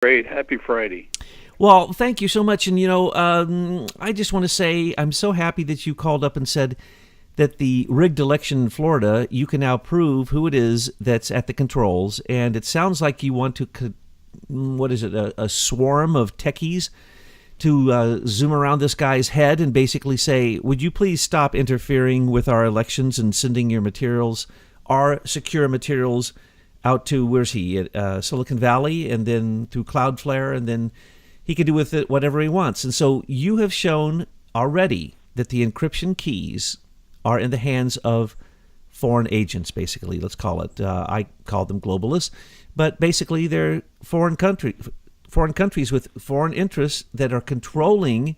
Great. Happy Friday. Well, thank you so much. And, I just want to say I'm so happy that you called up and said that the rigged election in Florida, you can now prove who it is that's at the controls. And it sounds like you want to, what is it, a swarm of techies to zoom around this guy's head and basically say, would you please stop interfering with our elections and sending your materials, our secure materials, out to, where's he, at Silicon Valley, and then through Cloudflare, and then he can do with it whatever he wants. And so you have shown already that the encryption keys are in the hands of foreign agents, basically, let's call it. I call them globalists, but basically they're foreign countries with foreign interests that are controlling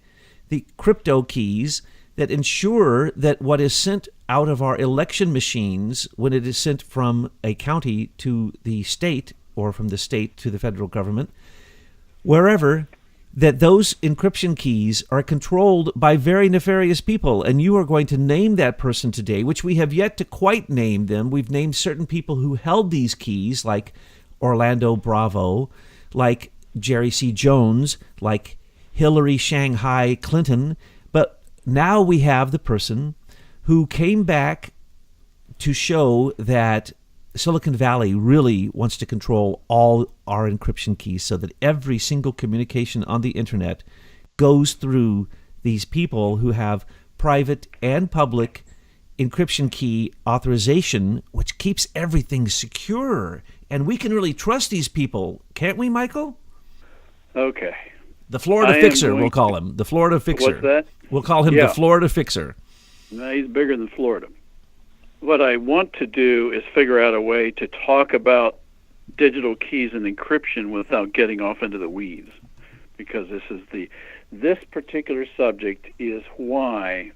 the crypto keys that ensure that what is sent out of our election machines, when it is sent from a county to the state or from the state to the federal government, wherever, that those encryption keys are controlled by very nefarious people. And you are going to name that person today, which we have yet to quite name them. We've named certain people who held these keys, like Orlando Bravo, like Jerry C. Jones, like Hillary Shanghai Clinton. But now we have the person who came back to show that Silicon Valley really wants to control all our encryption keys so that every single communication on the internet goes through these people who have private and public encryption key authorization, which keeps everything secure. And we can really trust these people, can't we, Michael? Okay. The Florida Fixer, we'll call him. The Florida Fixer. What's that? We'll call him the Florida Fixer. No, he's bigger than Florida. What I want to do is figure out a way to talk about digital keys and encryption without getting off into the weeds, because this particular subject is why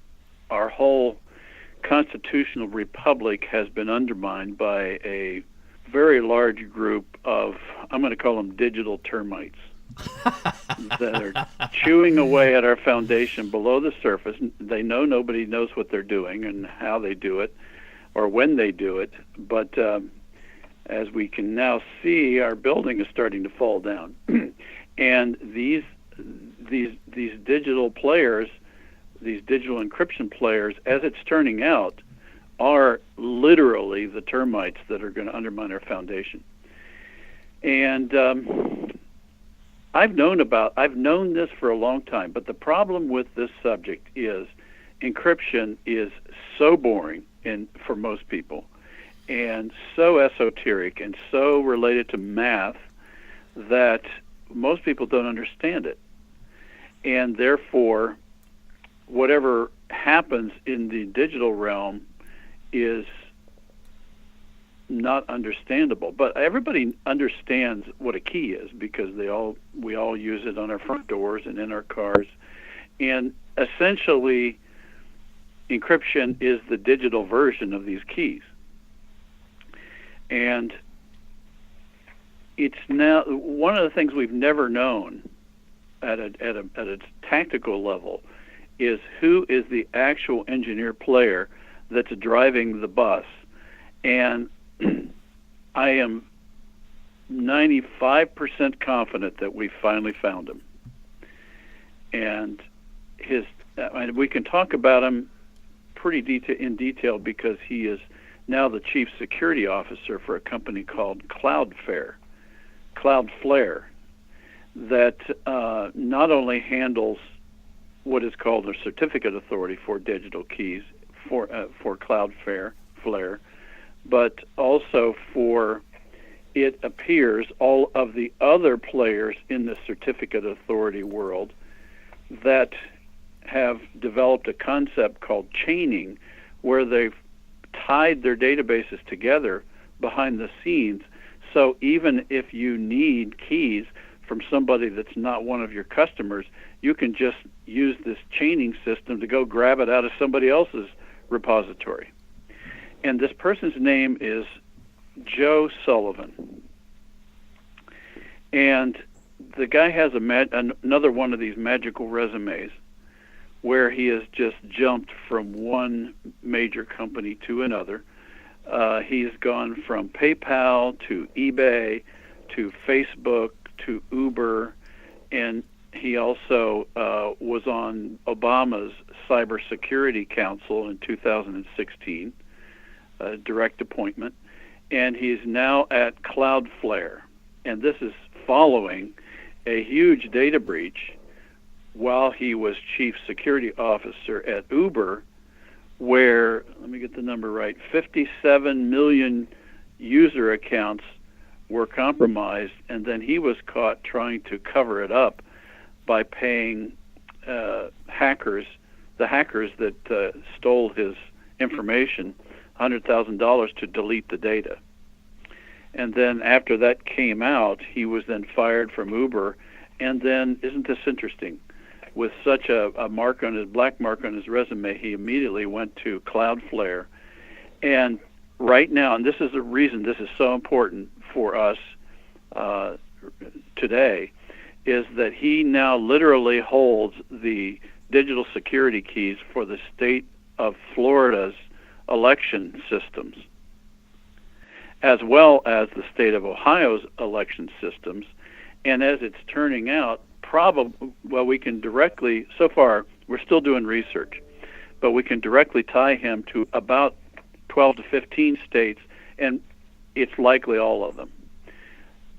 our whole constitutional republic has been undermined by a very large group of, I'm going to call them digital termites, that are chewing away at our foundation below the surface. They know nobody knows what they're doing and how they do it or when they do it, but as we can now see, our building is starting to fall down. And these digital players, these digital encryption players, as it's turning out, are literally the termites that are going to undermine our foundation. And I've known this for a long time, but the problem with this subject is encryption is so boring for most people, and so esoteric and so related to math that most people don't understand it. And therefore, whatever happens in the digital realm is not understandable. But everybody understands what a key is, because we all use it on our front doors and in our cars. And essentially, encryption is the digital version of these keys. And it's now one of the things we've never known at a tactical level is who is the actual engineer player that's driving the bus. And I am 95% confident that we finally found him. And we can talk about him pretty in detail, because he is now the chief security officer for a company called Cloudflare, that not only handles what is called a certificate authority for digital keys for Cloudflare, but also for, it appears, all of the other players in the certificate authority world that have developed a concept called chaining, where they've tied their databases together behind the scenes. So even if you need keys from somebody that's not one of your customers, you can just use this chaining system to go grab it out of somebody else's repository. And this person's name is Joe Sullivan. And the guy has another one of these magical resumes where he has just jumped from one major company to another. He's gone from PayPal to eBay to Facebook to Uber, and he also was on Obama's Cybersecurity Council in 2016, a direct appointment, and he's now at Cloudflare. And this is following a huge data breach while he was chief security officer at Uber, where, let me get the number right, 57 million user accounts were compromised, and then he was caught trying to cover it up by paying the hackers that stole his information $100,000 to delete the data. And then after that came out, he was then fired from Uber. And then, isn't this interesting? With such a black mark on his resume, he immediately went to Cloudflare. And right now, and this is the reason this is so important for us today, is that he now literally holds the digital security keys for the state of Florida's election systems, as well as the state of Ohio's election systems. And as it's turning out, we can directly, so far, we're still doing research, but we can directly tie him to about 12 to 15 states, and it's likely all of them.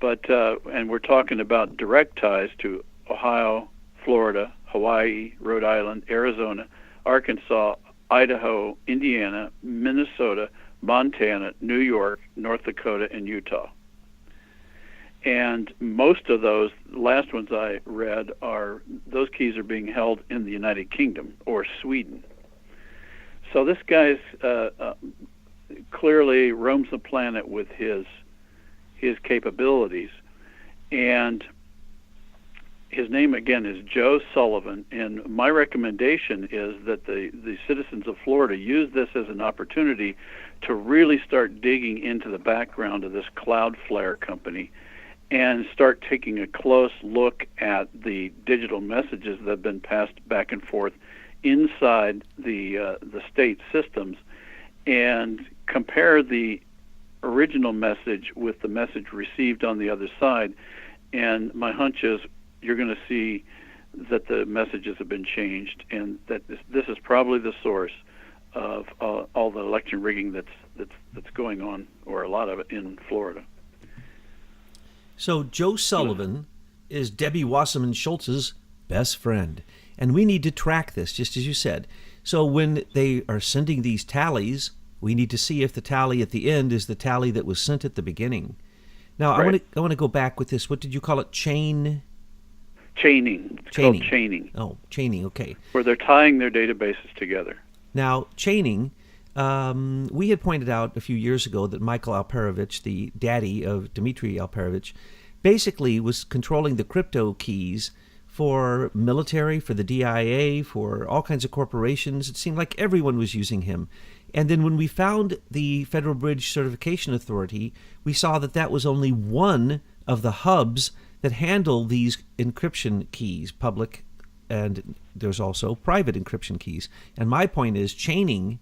But, and we're talking about direct ties to Ohio, Florida, Hawaii, Rhode Island, Arizona, Arkansas, Idaho, Indiana, Minnesota, Montana, New York, North Dakota, and Utah. And most of those last ones I read those keys are being held in the United Kingdom or Sweden. So this guy's clearly roams the planet with his capabilities. And his name, again, is Joe Sullivan. And my recommendation is that the citizens of Florida use this as an opportunity to really start digging into the background of this Cloudflare company and start taking a close look at the digital messages that have been passed back and forth inside the state systems, and compare the original message with the message received on the other side. And my hunch is you're going to see that the messages have been changed, and that this is probably the source of all the election rigging that's going on, or a lot of it, in Florida. So Joe Sullivan is Debbie Wasserman Schultz's best friend, and we need to track this, just as you said. So when they are sending these tallies, we need to see if the tally at the end is the tally that was sent at the beginning. Now, right. I want to go back with this. What did you call it? Chaining. It's called chaining. Oh, chaining, okay. Where they're tying their databases together. Now, chaining, we had pointed out a few years ago that Michael Alperovitch, the daddy of Dmitry Alperovitch, basically was controlling the crypto keys for military, for the DIA, for all kinds of corporations. It seemed like everyone was using him. And then when we found the Federal Bridge Certification Authority, we saw that that was only one of the hubs that handle these encryption keys, public, and there's also private encryption keys. And my point is, chaining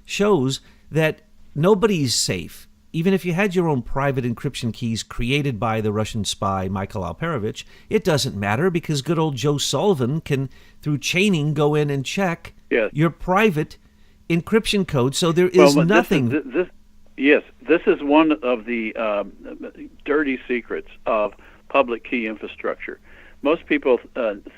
shows that nobody's safe. Even if you had your own private encryption keys created by the Russian spy Michael Alperovitch, it doesn't matter, because good old Joe Sullivan can, through chaining, go in and check your private encryption code. So there is nothing. This is one of the dirty secrets of public key infrastructure. Most people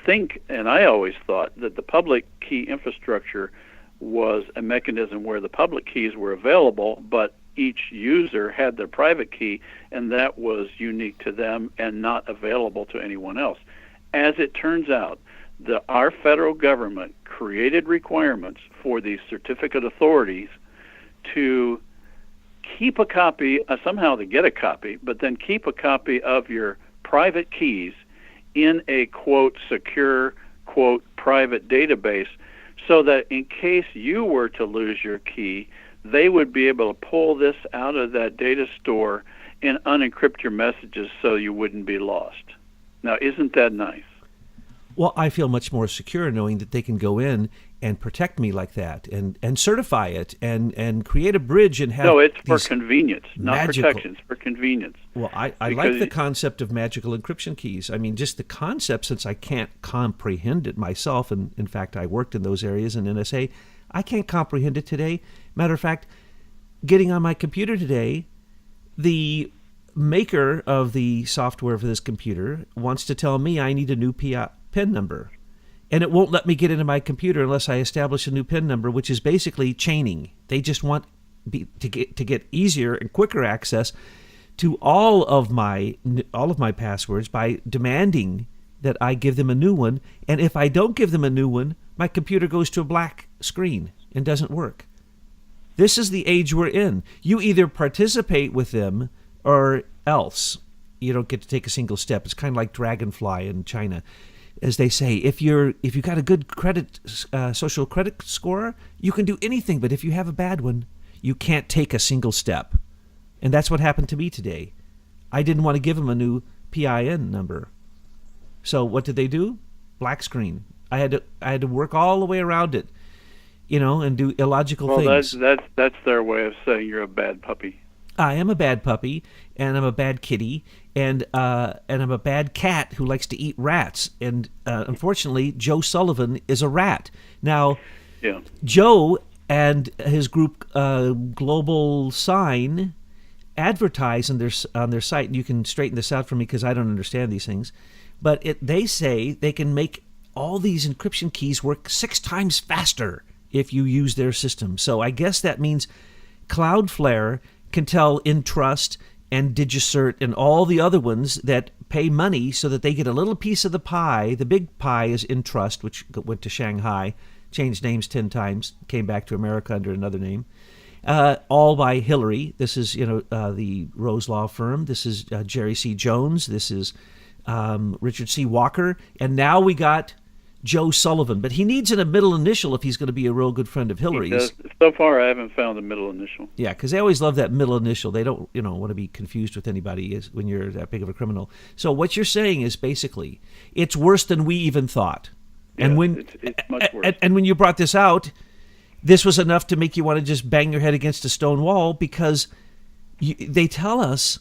think, and I always thought, that the public key infrastructure was a mechanism where the public keys were available, but each user had their private key, and that was unique to them and not available to anyone else. As it turns out, our federal government created requirements for these certificate authorities to keep a copy, somehow to get a copy, but then keep a copy of your private keys in a, quote, secure, quote, private database, so that in case you were to lose your key, they would be able to pull this out of that data store and unencrypt your messages so you wouldn't be lost. Now, isn't that nice? Well, I feel much more secure knowing that they can go in and protect me like that, and certify it, and create a bridge and have No, it's for these convenience, not magical. protection. It's for convenience. Well, I like Because the concept of magical encryption keys. I mean, just the concept, since I can't comprehend it myself, and in fact, I worked in those areas in NSA, I can't comprehend it today. Matter of fact, getting on my computer today, the maker of the software for this computer wants to tell me I need a new PIN number. And it won't let me get into my computer unless I establish a new PIN number, which is basically chaining. They just want to get easier and quicker access to all of my passwords by demanding that I give them a new one. And if I don't give them a new one, my computer goes to a black screen and doesn't work. This is the age we're in. You either participate with them or else. You don't get to take a single step. It's kind of like Dragonfly in China. As they say, if you've got a good credit, social credit score, you can do anything. But if you have a bad one, you can't take a single step. And that's what happened to me today. I didn't want to give them a new PIN number. So what did they do? Black screen. I had to work all the way around it, and do illogical things. Well, that's their way of saying you're a bad puppy. I am a bad puppy, and I'm a bad kitty, and I'm a bad cat who likes to eat rats. And unfortunately, Joe Sullivan is a rat. Now, yeah. Joe and his group, Global Sign, advertise on their site. And you can straighten this out for me because I don't understand these things. But they say they can make all these encryption keys work 6 times faster if you use their system. So I guess that means Cloudflare can tell Entrust and DigiCert and all the other ones that pay money so that they get a little piece of the pie. The big pie is Entrust, which went to Shanghai, changed names 10 times, came back to America under another name. All by Hillary. This is, the Rose Law firm. This is Jerry C. Jones. This is Richard C. Walker. And now we got Joe Sullivan. But he needs a middle initial if he's going to be a real good friend of Hillary's. So far, I haven't found the middle initial. Yeah, because they always love that middle initial. They don't, want to be confused with anybody when you're that big of a criminal. So what you're saying is basically, it's worse than we even thought. Yeah, and when it's much worse. And when you brought this out, this was enough to make you want to just bang your head against a stone wall because they tell us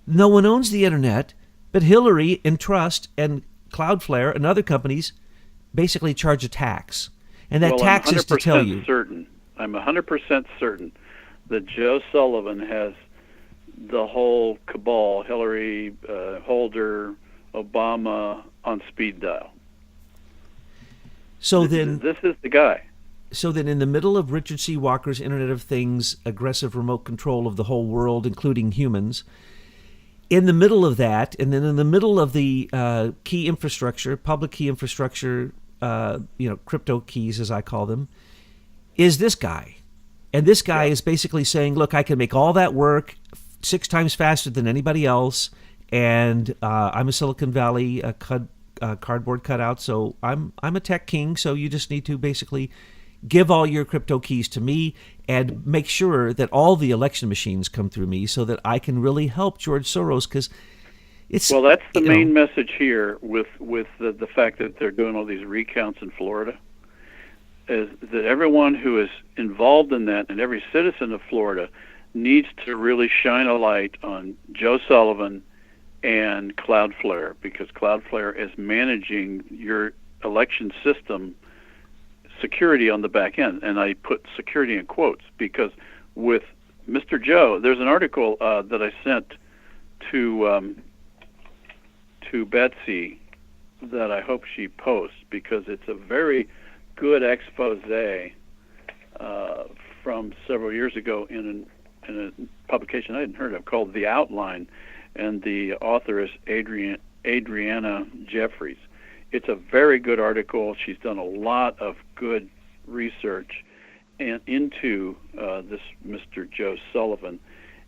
no one owns the internet, but Hillary, Entrust, and Cloudflare and other companies basically charge a tax. And that tax is to tell you. I'm 100% certain that Joe Sullivan has the whole cabal, Hillary, Holder, Obama, on speed dial. So this is the guy. So then in the middle of Richard C. Walker's Internet of Things, aggressive remote control of the whole world, including humans, in the middle of that, and then in the middle of the key infrastructure, public key infrastructure, crypto keys, as I call them, is this guy. And this guy is basically saying, look, I can make all that work 6 times faster than anybody else, and I'm a Silicon Valley cardboard cutout, so I'm a tech king, so you just need to basically give all your crypto keys to me and make sure that all the election machines come through me so that I can really help George Soros, because it's... Well, that's the main message here with the fact that they're doing all these recounts in Florida, is that everyone who is involved in that and every citizen of Florida needs to really shine a light on Joe Sullivan and Cloudflare, because Cloudflare is managing your election system security on the back end. And I put security in quotes because with Mr. Joe, there's an article that I sent to Betsy that I hope she posts, because it's a very good expose from several years ago in a publication I hadn't heard of called The Outline, and the author is Adriana Jeffries. It's a very good article. She's done a lot of good research into this Mr. Joe Sullivan.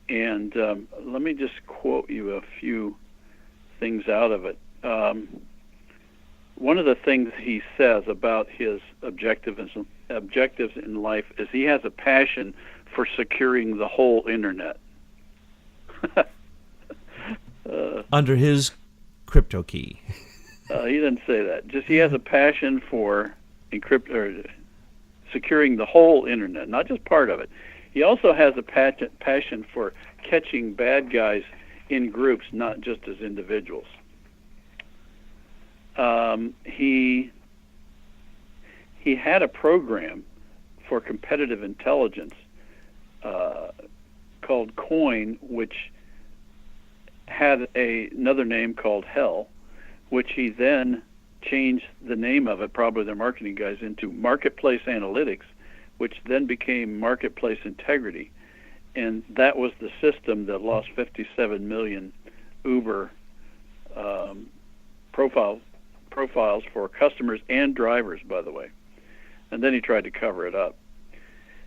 And let me just quote you a few things out of it. One of the things he says about his objectives in life is he has a passion for securing the whole internet. Under his crypto key. He didn't say that. Just he has a passion for securing the whole internet, not just part of it. He also has a passion for catching bad guys in groups, not just as individuals. He had a program for competitive intelligence called COIN, which had another name called HELL, which he then changed the name of it, probably their marketing guys, into Marketplace Analytics, which then became Marketplace Integrity. And that was the system that lost 57 million Uber profiles for customers and drivers, by the way. And then he tried to cover it up.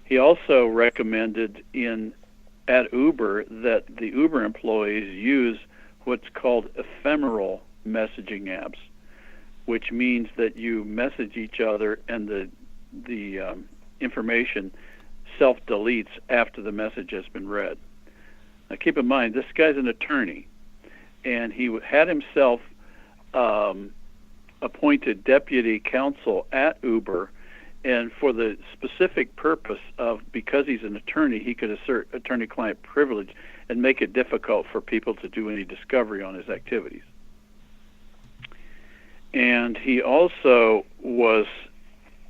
He also recommended at Uber that the Uber employees use what's called ephemeral messaging apps, which means that you message each other and the information self-deletes after the message has been read. Now keep in mind, this guy's an attorney, and he had himself appointed deputy counsel at Uber, and for the specific purpose of, because he's an attorney, he could assert attorney-client privilege and make it difficult for people to do any discovery on his activities. And he also was,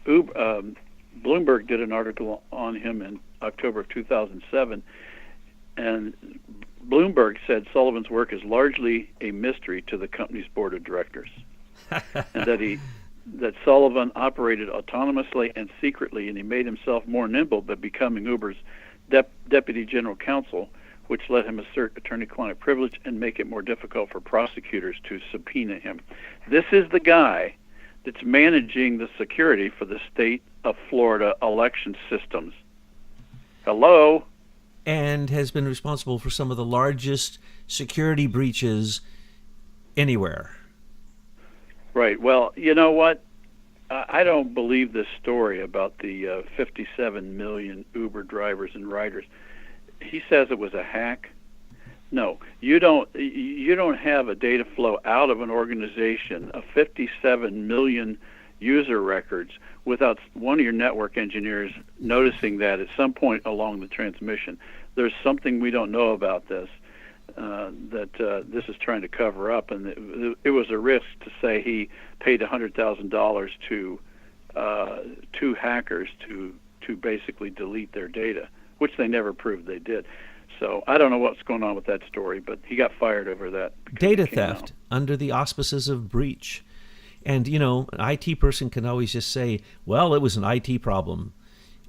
Bloomberg did an article on him in October of 2007, and Bloomberg said Sullivan's work is largely a mystery to the company's board of directors, and that Sullivan operated autonomously and secretly, and he made himself more nimble by becoming Uber's deputy general counsel, which let him assert attorney-client privilege and make it more difficult for prosecutors to subpoena him. This is the guy that's managing the security for the state of Florida election systems. Hello? And has been responsible for some of the largest security breaches anywhere. Right. Well, you know what? I don't believe this story about the 57 million Uber drivers and riders. He says it was a hack. No, you don't have a data flow out of an organization of 57 million user records without one of your network engineers noticing that at some point along the transmission. There's something we don't know about this that this is trying to cover up, and it was a risk to say he paid $100,000 to two hackers to basically delete their data, which they never proved they did. So I don't know what's going on with that story, but he got fired over that. Data theft under the auspices of breach. And, an IT person can always just say, well, it was an IT problem.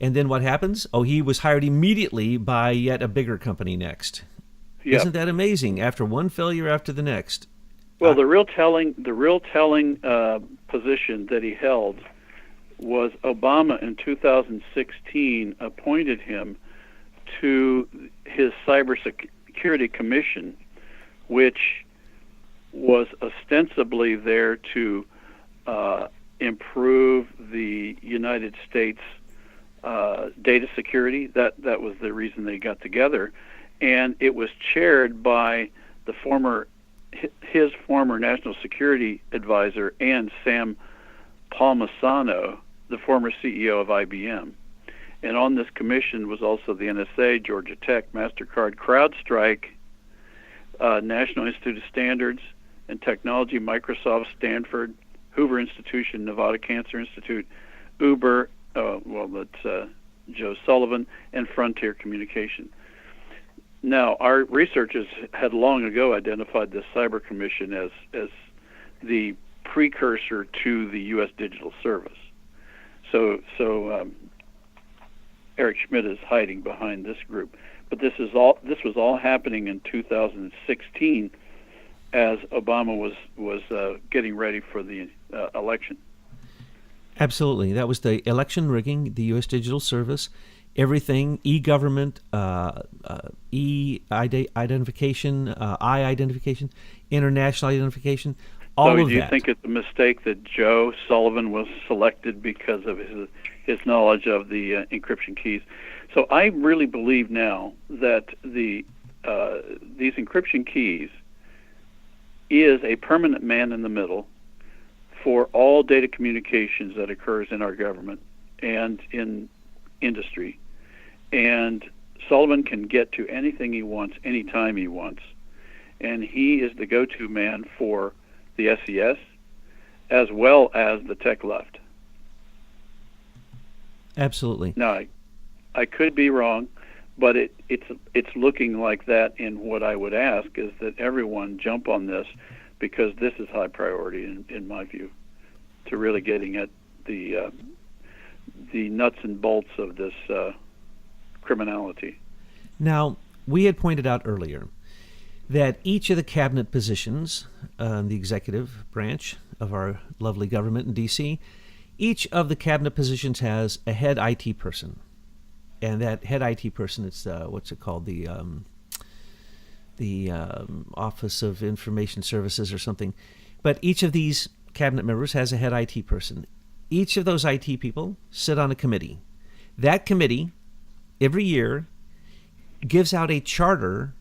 And then what happens? Oh, he was hired immediately by yet a bigger company next. Yep. Isn't that amazing? After one failure after the next. Well, the real telling position that he held was Obama in 2016 appointed him to his cybersecurity commission, which was ostensibly there to improve the United States data security. That was the reason they got together, and it was chaired by his former national security advisor and Sam Palmisano, the former CEO of IBM. And on this commission was also the NSA, Georgia Tech, MasterCard, CrowdStrike, National Institute of Standards and Technology, Microsoft, Stanford, Hoover Institution, Nevada Cancer Institute, Uber, that's Joe Sullivan, and Frontier Communication. Now, our researchers had long ago identified the Cyber Commission as the precursor to the U.S. Digital Service. So Eric Schmidt is hiding behind this group. But this was all happening in 2016 as Obama was getting ready for the election. Absolutely. That was the election rigging, the U.S. Digital Service, everything, e-government, e-identification, I-identification, international identification, all of that. So do you think it's a mistake that Joe Sullivan was selected because of his knowledge of the encryption keys? So I really believe now that these encryption keys is a permanent man in the middle for all data communications that occurs in our government and in industry. And Sullivan can get to anything he wants, anytime he wants. And he is the go-to man for the SES as well as the tech left. Absolutely. Now, I could be wrong, but it's looking like that. And what I would ask is that everyone jump on this, because this is high priority in my view, to really getting at the nuts and bolts of this criminality. Now, we had pointed out earlier that each of the cabinet positions, the executive branch of our lovely government in D.C., each of the cabinet positions has a head IT person. And that head IT person, it's what's it called? The Office of Information Services or something. But each of these cabinet members has a head IT person. Each of those IT people sit on a committee. That committee, every year, gives out a charter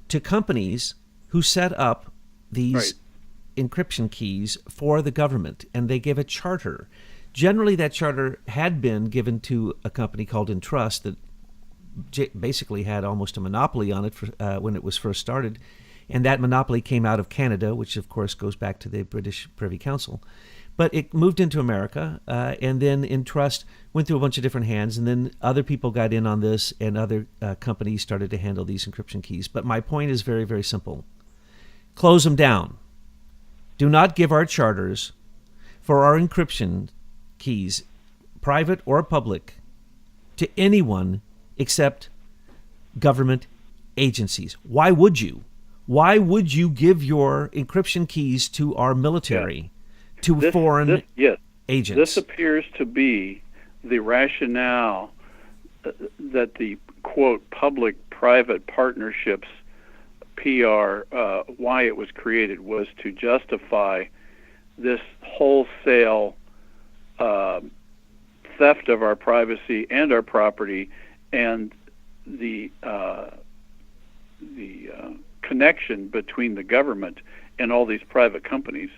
to companies who set up these encryption keys for the government, and they give a charter. Generally, that charter had been given to a company called Entrust that basically had almost a monopoly on it when it was first started, and that monopoly came out of Canada, which of course goes back to the British Privy Council. But it moved into America, and then Entrust went through a bunch of different hands, and then other people got in on this, and other companies started to handle these encryption keys. But my point is very, very simple. Close them down. Do not give our charters for our encryption keys, private or public, to anyone except government agencies. Why would you? Why would you give your encryption keys to our military, to foreign agents? This appears to be the rationale that the, quote, public-private partnerships, PR, why it was created, was to justify this wholesale theft of our privacy and our property, and the connection between the government and all these private companies.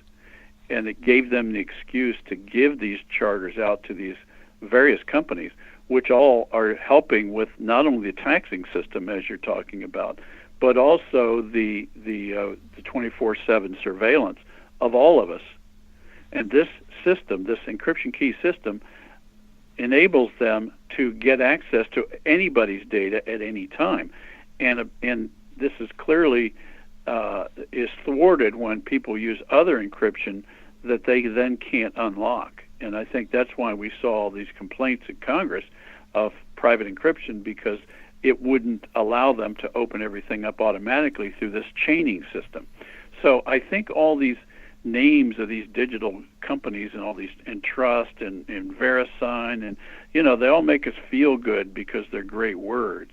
And it gave them the excuse to give these charters out to these various companies, which all are helping with not only the taxing system, as you're talking about, but also the 24/7 surveillance of all of us. And this system, this encryption key system, enables them to get access to anybody's data at any time. And this is clearly is thwarted when people use other encryption that they then can't unlock. And I think that's why we saw all these complaints in Congress of private encryption, because it wouldn't allow them to open everything up automatically through this chaining system. So I think all these names of these digital companies and all these Entrust and VeriSign, and they all make us feel good because they're great words,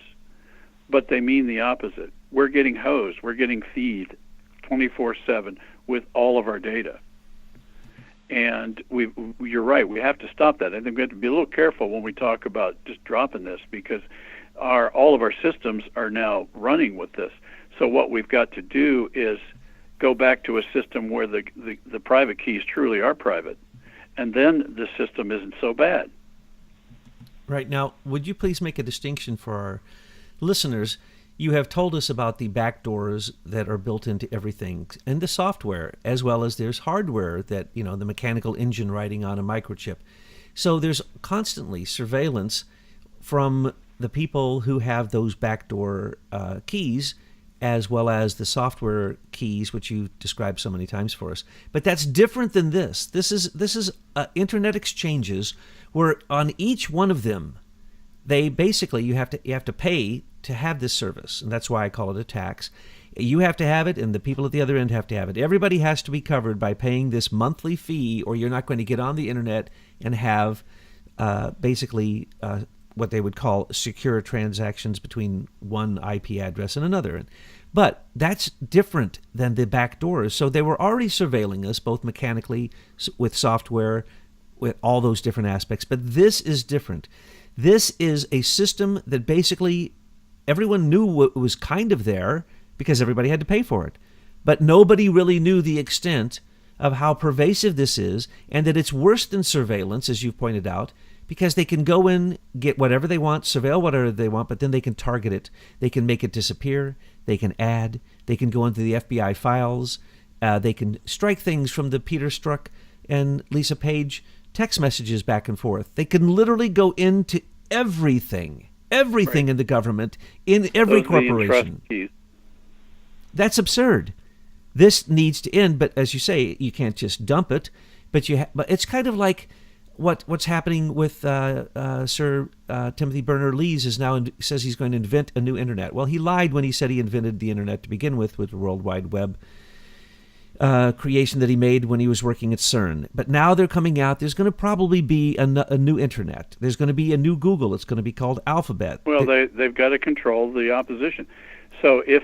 but they mean the opposite. We're getting hosed, we're getting feed 24/7 with all of our data. And you're right, we have to stop that. I think we have to be a little careful when we talk about just dropping this, because all of our systems are now running with this. So what we've got to do is go back to a system where the private keys truly are private, and then the system isn't so bad. Right. Now, would you please make a distinction for our listeners? You have told us about the backdoors that are built into everything, and the software, as well as there's hardware that, the mechanical engine riding on a microchip. So there's constantly surveillance from the people who have those backdoor keys, as well as the software keys, which you described so many times for us. But that's different than this. This is internet exchanges where on each one of them, they basically you have to pay to have this service, and that's why I call it a tax. You have to have it, and the people at the other end have to have it. Everybody has to be covered by paying this monthly fee, or you're not going to get on the internet and have basically what they would call secure transactions between one IP address and another. But that's different than the back doors. So they were already surveilling us, both mechanically, with software, with all those different aspects. But this is different. This is a system that basically everyone knew what was kind of there because everybody had to pay for it. But nobody really knew the extent of how pervasive this is, and that it's worse than surveillance, as you've pointed out, because they can go in, get whatever they want, surveil whatever they want, but then they can target it. They can make it disappear. They can add. They can go into the FBI files. They can strike things from the Peter Strzok and Lisa Page text messages back and forth. They can literally go into everything in the government, in every corporation. That's absurd. This needs to end, but as you say, you can't just dump it. But but it's kind of like what's happening with Sir Timothy Berners-Lee says he's going to invent a new internet. Well, he lied when he said he invented the internet to begin with the World Wide Web creation that he made when he was working at CERN. But now they're coming out. There's going to probably be a new internet. There's going to be a new Google. It's going to be called Alphabet. Well, they've got to control the opposition. So if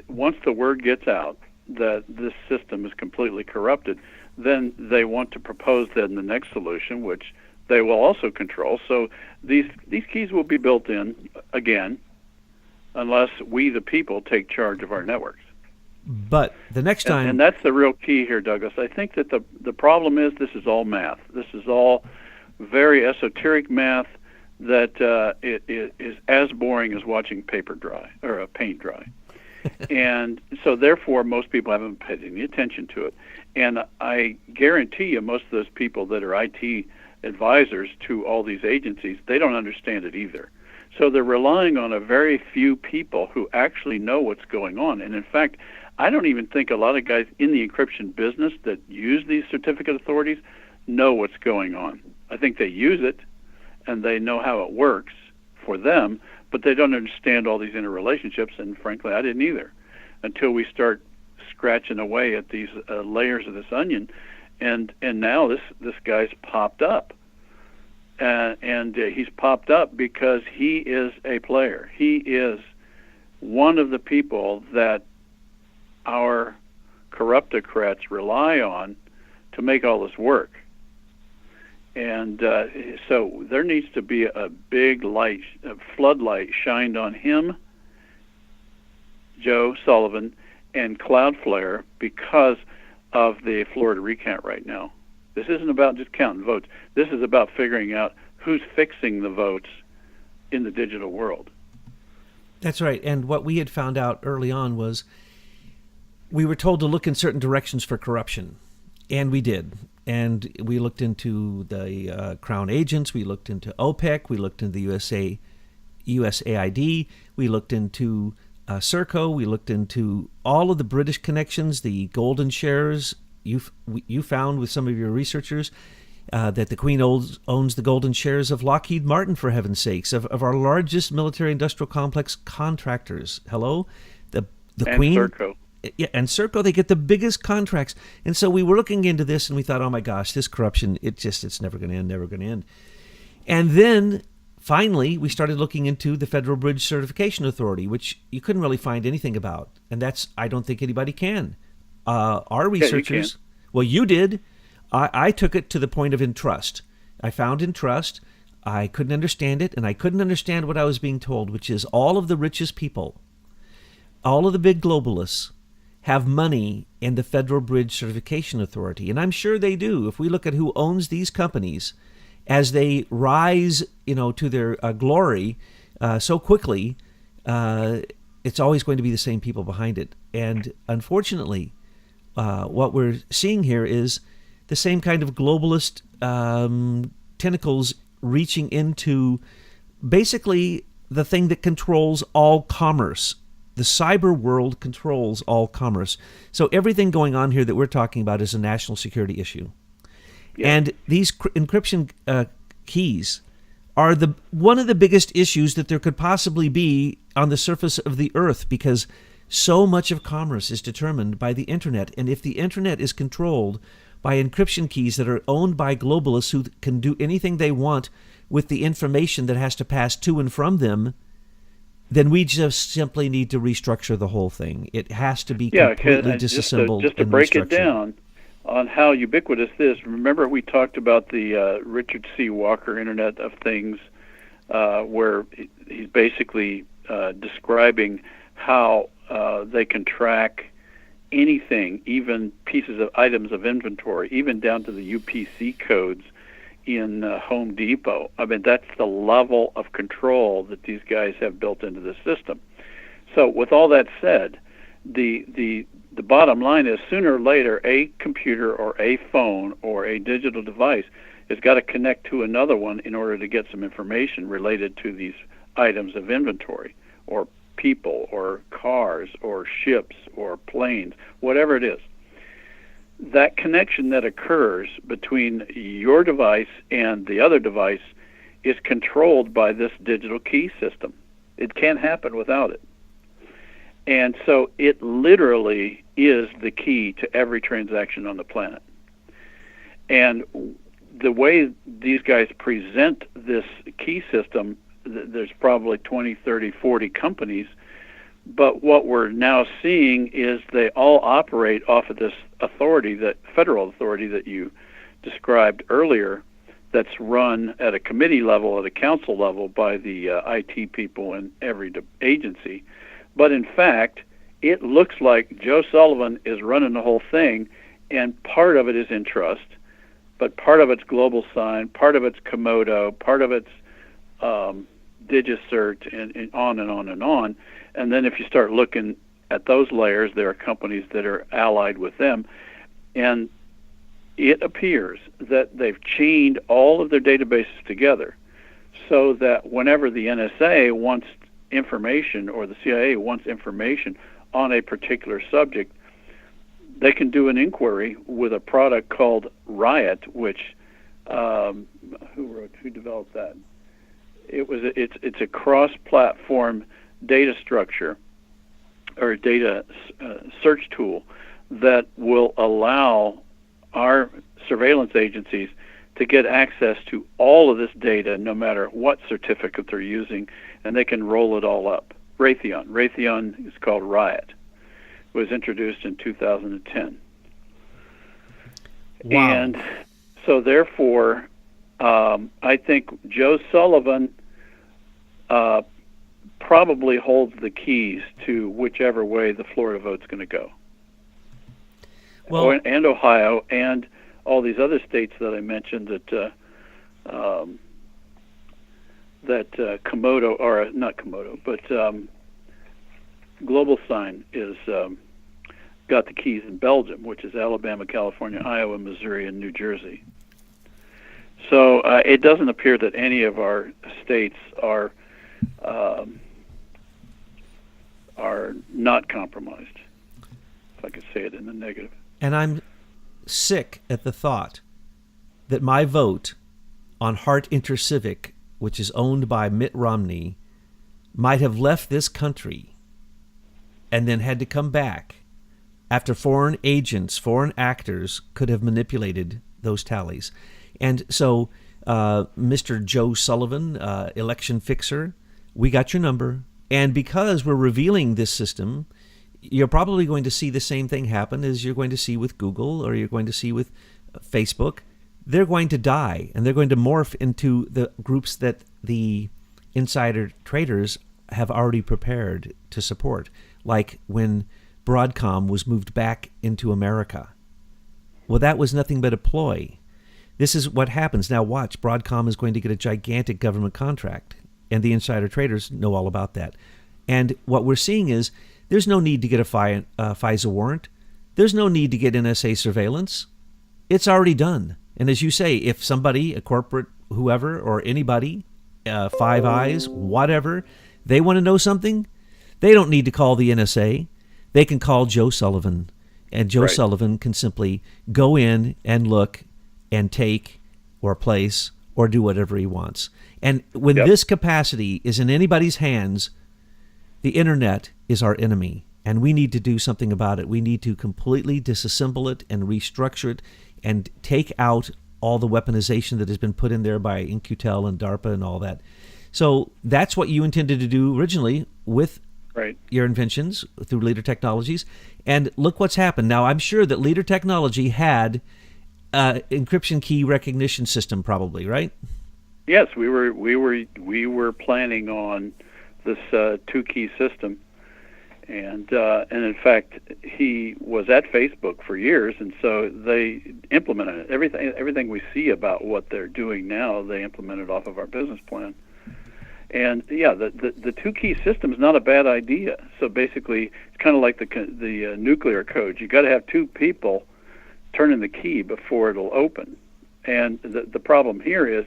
once the word gets out that this system is completely corrupted, then they want to propose then the next solution, which they will also control. So these keys will be built in again, unless we, the people, take charge of our networks. But the next time... And that's the real key here, Douglas. I think that the problem is this is all math. This is all very esoteric math that it is as boring as watching paint dry. And so therefore most people haven't paid any attention to it. And I guarantee you most of those people that are IT advisors to all these agencies, they don't understand it either. So they're relying on a very few people who actually know what's going on. And in fact, I don't even think a lot of guys in the encryption business that use these certificate authorities know what's going on. I think they use it and they know how it works for them, but they don't understand all these interrelationships, and frankly, I didn't either until we start scratching away at these layers of this onion, and now this guy's popped up, and he's popped up because he is a player. He is one of the people that our corruptocrats rely on to make all this work. And so there needs to be a big light, a floodlight shined on him, Joe Sullivan, and Cloudflare because of the Florida recount right now. This isn't about just counting votes. This is about figuring out who's fixing the votes in the digital world. That's right. And what we had found out early on was we were told to look in certain directions for corruption. And we did. And we looked into the Crown agents. We looked into OPEC. We looked into the USAID. We looked into Serco. We looked into all of the British connections, the golden shares. You found with some of your researchers that the Queen owns the golden shares of Lockheed Martin, for heaven's sakes, of our largest military-industrial complex contractors. Hello? The and Queen... Serco. Yeah, and Serco, they get the biggest contracts. And so we were looking into this and we thought, oh my gosh, this corruption, it's never going to end, never going to end. And then finally, we started looking into the Federal Bridge Certification Authority, which you couldn't really find anything about. And that's, I don't think anybody can. Our researchers, well, you did. I took it to the point of entrust. I found entrust. I couldn't understand it, and I couldn't understand what I was being told, which is all of the richest people, all of the big globalists, have money in the Federal Bridge Certification Authority. And I'm sure they do. If we look at who owns these companies as they rise, to their glory so quickly, it's always going to be the same people behind it. And unfortunately, what we're seeing here is the same kind of globalist tentacles reaching into basically the thing that controls all commerce. The cyber world controls all commerce. So everything going on here that we're talking about is a national security issue. Yeah. And these encryption keys are one of the biggest issues that there could possibly be on the surface of the earth, because so much of commerce is determined by the internet. And if the internet is controlled by encryption keys that are owned by globalists who can do anything they want with the information that has to pass to and from them, then we just simply need to restructure the whole thing. It has to be completely disassembled. Just to break it down on how ubiquitous this is. Remember we talked about the Richard C. Walker Internet of Things, where he's basically describing how they can track anything, even pieces of items of inventory, even down to the UPC codes in Home Depot. I mean, that's the level of control that these guys have built into the system. So with all that said, the bottom line is sooner or later a computer or a phone or a digital device has got to connect to another one in order to get some information related to these items of inventory, or people, or cars, or ships, or planes, whatever it is. That connection that occurs between your device and the other device is controlled by this digital key system. It can't happen without it. And so it literally is the key to every transaction on the planet. And the way these guys present this key system, there's probably 20, 30, 40 companies, but what we're now seeing is they all operate off of this authority, that federal authority that you described earlier, that's run at a committee level, at a council level by the IT people in every agency. But in fact, it looks like Joe Sullivan is running the whole thing, and part of it is in trust, but part of it's Global Sign, part of it's Komodo, part of it's DigiCert, and on and on and on. And then if you start looking at those layers, there are companies that are allied with them. And it appears that they've chained all of their databases together so that whenever the NSA wants information or the CIA wants information on a particular subject, they can do an inquiry with a product called Riot, which who developed that? It's a cross-platform data structure or data search tool that will allow our surveillance agencies to get access to all of this data, no matter what certificate they're using, and they can roll it all up. Raytheon is called Riot. It was introduced in 2010. Wow. And so therefore, I think Joe Sullivan probably holds the keys to whichever way the Florida vote's going to go. Well, And Ohio and all these other states that I mentioned that Komodo, or not Komodo, but Global Sign is got the keys in Belgium, which is Alabama, California, Iowa, Missouri, and New Jersey. So it doesn't appear that any of our states are not compromised, if I could say it in the negative. And I'm sick at the thought that my vote on Hart Intercivic, which is owned by Mitt Romney, might have left this country and then had to come back after foreign agents, foreign actors could have manipulated those tallies. And so, Mr. Joe Sullivan, election fixer, we got your number. And because we're revealing this system, you're probably going to see the same thing happen as you're going to see with Google or you're going to see with Facebook. They're going to die, and they're going to morph into the groups that the insider traders have already prepared to support, like when Broadcom was moved back into America. Well, that was nothing but a ploy. This is what happens. Now watch, Broadcom is going to get a gigantic government contract, and the insider traders know all about that. And what we're seeing is there's no need to get a FISA warrant. There's no need to get NSA surveillance. It's already done. And as you say, if somebody, a corporate, whoever, or anybody, Five Eyes, whatever, they want to know something, they don't need to call the NSA. They can call Joe Sullivan, and Joe Sullivan can simply go in and look and take or place or do whatever he wants. And when this capacity is in anybody's hands, the internet is our enemy, and we need to do something about it. We need to completely disassemble it and restructure it and take out all the weaponization that has been put in there by In-Q-Tel and DARPA and all that. So that's what you intended to do originally with your inventions through Leader Technologies. And look what's happened. Now, I'm sure that Leader Technology had encryption key recognition system probably, right? Yes, we were planning on this two-key system, And in fact, he was at Facebook for years, and so they implemented it. Everything we see about what they're doing now, they implemented off of our business plan. And yeah, the two-key system is not a bad idea. So basically, it's kind of like the nuclear code. You got to have two people turning the key before it'll open. And the problem here is,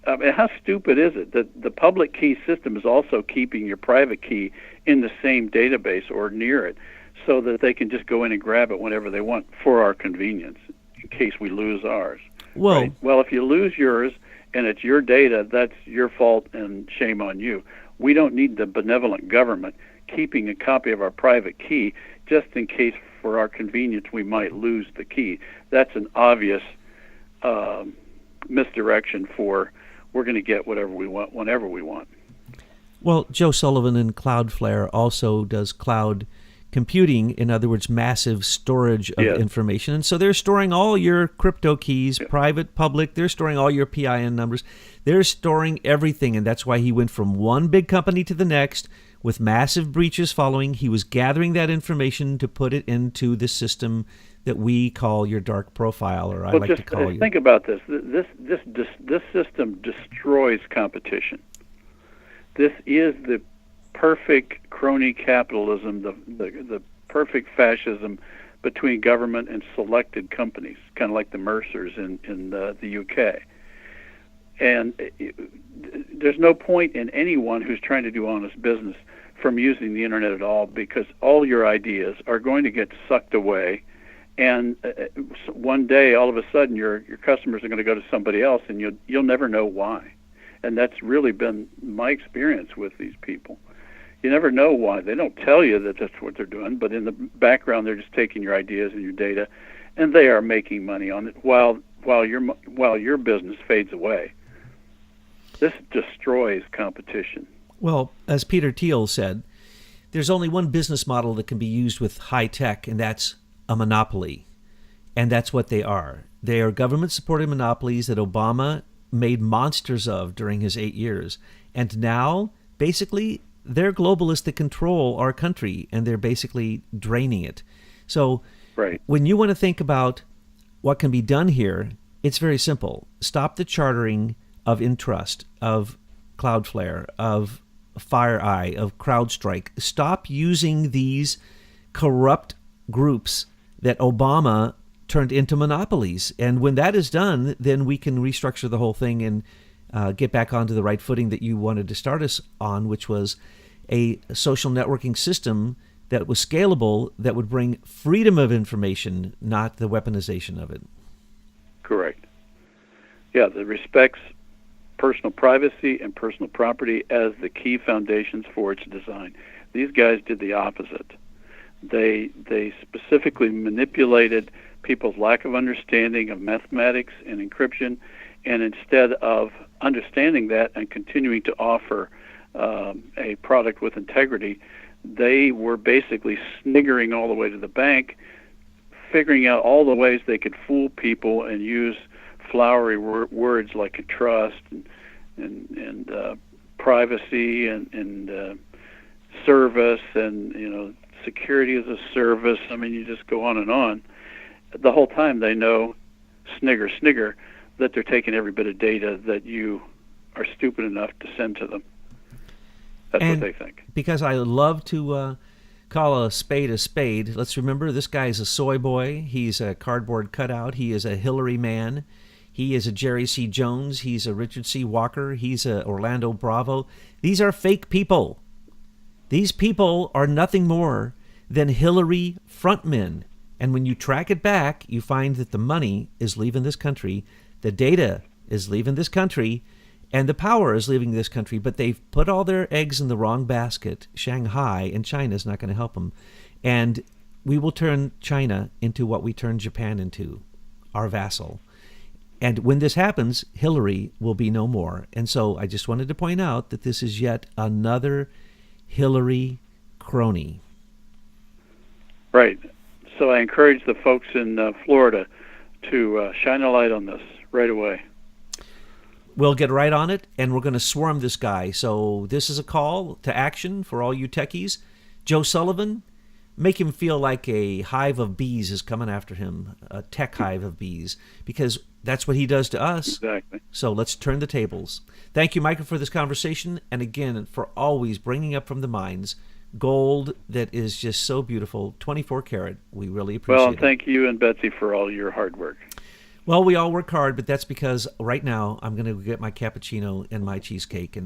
how stupid is it that the public key system is also keeping your private key in the same database or near it, so that they can just go in and grab it whenever they want for our convenience, in case we lose ours. Well, right? Well, if you lose yours and it's your data, that's your fault and shame on you. We don't need the benevolent government keeping a copy of our private key just in case, for our convenience, we might lose the key. That's an obvious misdirection for we're going to get whatever we want whenever we want. Well, Joe Sullivan in Cloudflare also does cloud computing, in other words, massive storage of information. And so they're storing all your crypto keys, private, public. They're storing all your PIN numbers. They're storing everything. And that's why he went from one big company to the next with massive breaches following. He was gathering that information to put it into the system that we call your dark profile, or I like to call you. Think about this. This system destroys competition. This is the perfect crony capitalism, the perfect fascism between government and selected companies, kind of like the Mercers in the UK. And there's no point in anyone who's trying to do honest business from using the internet at all, because all your ideas are going to get sucked away. And one day, all of a sudden, your customers are going to go to somebody else, and you'll never know why. And that's really been my experience with these people. You never know why. They don't tell you that that's what they're doing, but in the background, they're just taking your ideas and your data, and they are making money on it while your business fades away. This destroys competition. Well, as Peter Thiel said, there's only one business model that can be used with high tech, and that's a monopoly. And that's what they are. They are government-supported monopolies that Obama made monsters of during his 8 years. And now, basically, they're globalists that control our country, and they're basically draining it. So when you want to think about what can be done here, it's very simple. Stop the chartering of Intrust, of Cloudflare, of FireEye, of CrowdStrike. Stop using these corrupt groups that Obama turned into monopolies. And when that is done, then we can restructure the whole thing and get back onto the right footing that you wanted to start us on, which was a social networking system that was scalable, that would bring freedom of information, not the weaponization of it. Correct. Yeah, that respects personal privacy and personal property as the key foundations for its design. These guys did the opposite. They specifically manipulated people's lack of understanding of mathematics and encryption, and instead of understanding that and continuing to offer a product with integrity, they were basically sniggering all the way to the bank, figuring out all the ways they could fool people and use flowery words like trust and privacy and service and security as a service. I mean, you just go on and on. The whole time they know, snigger, that they're taking every bit of data that you are stupid enough to send to them. That's what they think. Because I love to call a spade, let's remember this guy is a soy boy. He's a cardboard cutout. He is a Hillary man. He is a Jerry C. Jones. He's a Richard C. Walker. He's a Orlando Bravo. These are fake people. These people are nothing more than Hillary frontmen. And when you track it back, you find that the money is leaving this country, the data is leaving this country, and the power is leaving this country. But they've put all their eggs in the wrong basket, Shanghai, and China's not going to help them. And we will turn China into what we turned Japan into, our vassal. And when this happens, Hillary will be no more. And so I just wanted to point out that this is yet another Hillary crony. Right. So I encourage the folks in Florida to shine a light on this right away. We'll get right on it, and we're going to swarm this guy. So this is a call to action for all you techies. Joe Sullivan, make him feel like a hive of bees is coming after him, a tech hive of bees, because that's what he does to us. Exactly. So let's turn the tables. Thank you, Michael, for this conversation, and again, for always bringing up from the mines gold that is just so beautiful, 24 karat. We really appreciate it. Well, thank you and Betsy for all your hard work. Well, we all work hard, but that's because right now I'm going to get my cappuccino and my cheesecake. And